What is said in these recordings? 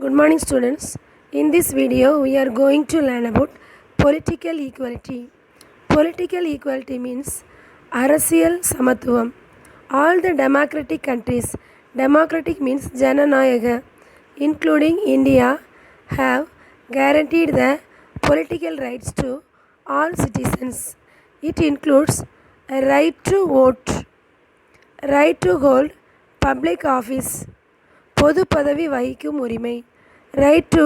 Good morning, students. In this video, we are going to learn about political equality. Political equality means அரசியல் சமத்துவம். All the democratic countries, democratic means Jananayaga, including India, have guaranteed the political rights to all citizens. It includes a right to vote, right to hold public office, பொது பதவி வகிக்கும் உரிமை, right to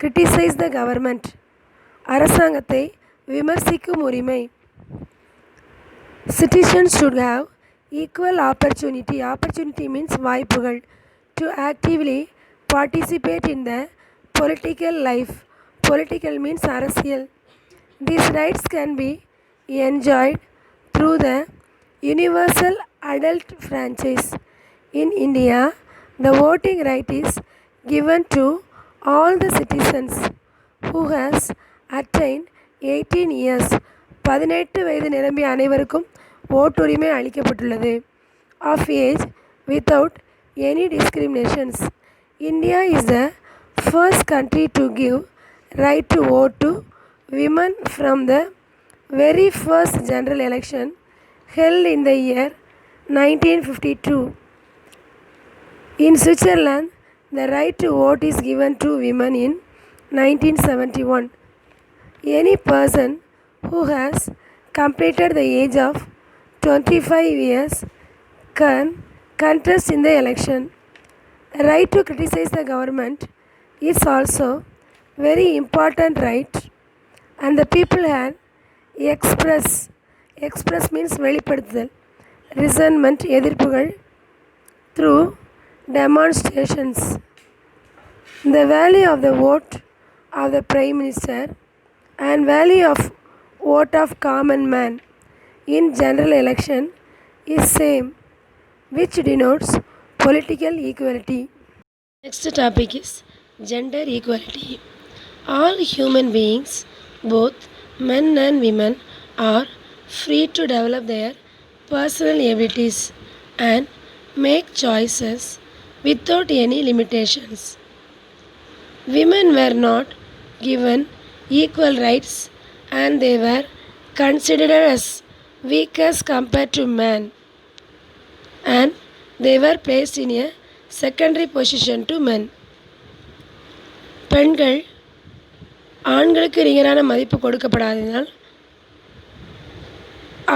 criticise the government, அரசாங்கத்தை விமர்சிக்கும் உரிமை, citizens should have equal opportunity means வாய்ப்புகள், to actively participate in the political life, political means அரசியல். These rights can be enjoyed through the universal adult franchise. In India, the voting right is given to all the citizens who has attained 18 years. 18 வயது நிரம்பிய அனைவருக்கும் ஓட்டுரிமை அளிக்கப்பட்டுள்ளது. Of age without any discriminations. India is the first country to give right to vote to women from the very first general election held in the year 1952. In Switzerland, the right to vote is given to women in 1971. Any person who has completed the age of 25 years can contest in the election. Right to criticize the government is also very important right, and the people can express means வெளிப்படுத்துதல், resentment எதிர்ப்புகள் through demonstrations. The value of the vote of the Prime Minister and value of vote of common man in general election is same, which denotes political equality. Next topic is gender equality. All human beings, both men and women, are free to develop their personal abilities and make choices without any limitations. Women were not given equal rights and they were considered as weak as compared to men, and they were placed in a secondary position to men. பெண்கள் ஆண்களுக்கு நிகரான மதிப்பு கொடுக்கப்படாததால்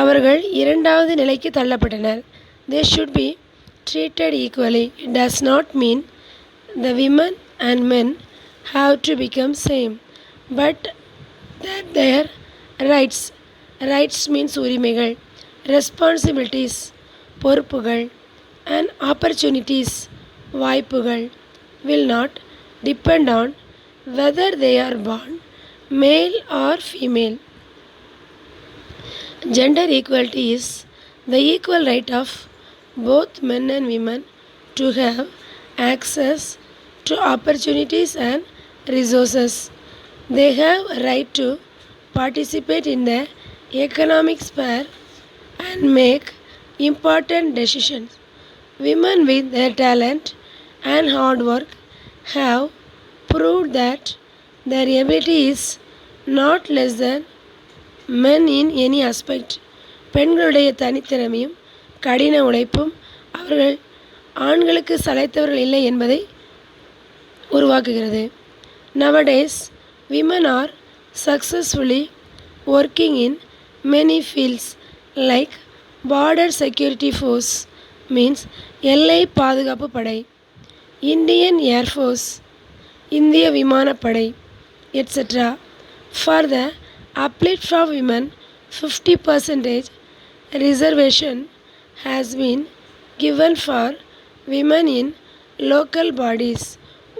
அவர்கள் இரண்டாவது நிலைக்கு தள்ளப்பட்டனர். They should be treated equally. It does not mean the women and men have to become same, but that their rights means உரிமைகள், responsibilities பொறுப்புகள், and opportunities வாய்ப்புகள் will not depend on whether they are born male or female. Gender equality is the equal right of both men and women to have access to opportunities and resources. They have a right to participate in the economic sphere and make important decisions. Women with their talent and hard work have proved that their ability is not less than men in any aspect. பெண்களுடைய தனித்திறமையும் கடின உழைப்பும் அவர்கள் ஆண்களுக்கு சளைத்தவர்கள் இல்லை என்பதை உருவாக்குகிறது. Nowadays, women are successfully working in many fields like border security force means எல்லை பாதுகாப்பு படை, Indian Air Force, இந்திய விமானப்படை, etc. For the uplift of women, 50% reservation has been given for women in local bodies.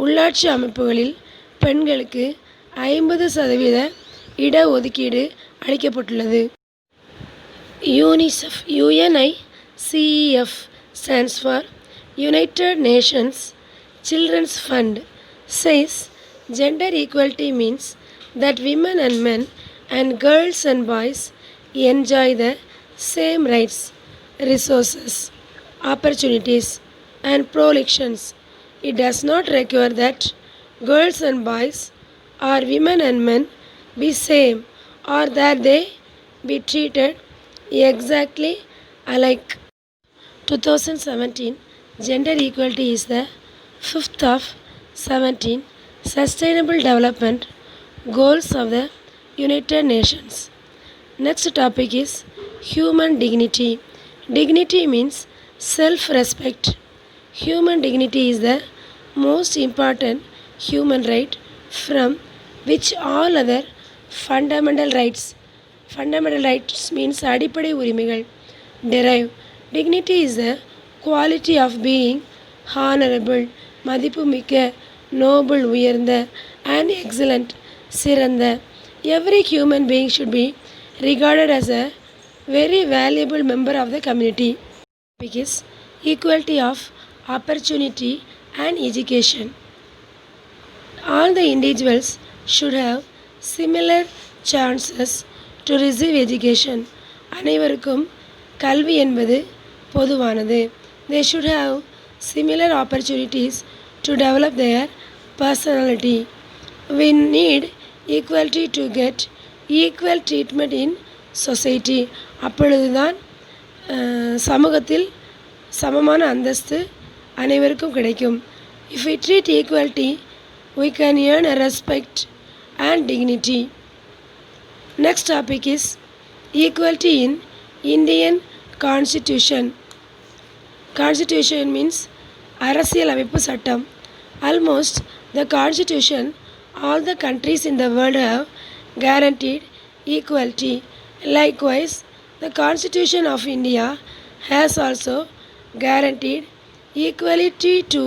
உள்ளாட்சி அமைப்புகளில் பெண்களுக்கு 50% இட ஒதுக்கீடு அளிக்கப்பட்டுள்ளது. UNICEF stands for United Nations Children's Fund, says gender equality means that women and men and girls and boys enjoy the same rights, resources, opportunities, and protections. It does not require that girls and boys, or women and men be same, or that they be treated exactly alike. 2017 Gender Equality is the fifth of 17 Sustainable Development Goals of the United Nations. Next topic is human dignity. Dignity means self respect. Human dignity is the most important human right from which all other fundamental rights means அடிப்படை உரிமைகள் derive. Dignity is the quality of being honorable, மதிப்புமிக்க, noble, உயர்ந்த, and excellent, சிறந்த. Every human being should be regarded as a very valuable member of the community. Topic is equality of opportunity and education. All the individuals should have similar chances to receive education. அனைவருக்கும் கல்வி என்பது பொதுவானது. They should have similar opportunities to develop their personality. We need equality to get equal treatment in society. அப்பொழுதுதான் சமூகத்தில் சமமான அந்தஸ்து அனைவருக்கும் கிடைக்கும். If we treat equality, we can earn a respect and dignity. Next topic is equality in Indian Constitution. Constitution means அரசியல் அமைப்பு சட்டம். Almost the constitution all the countries in the world have guaranteed equality. Likewise, the Constitution of India has also guaranteed equality to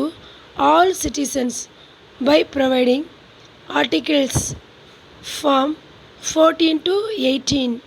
all citizens by providing articles from 14 to 18.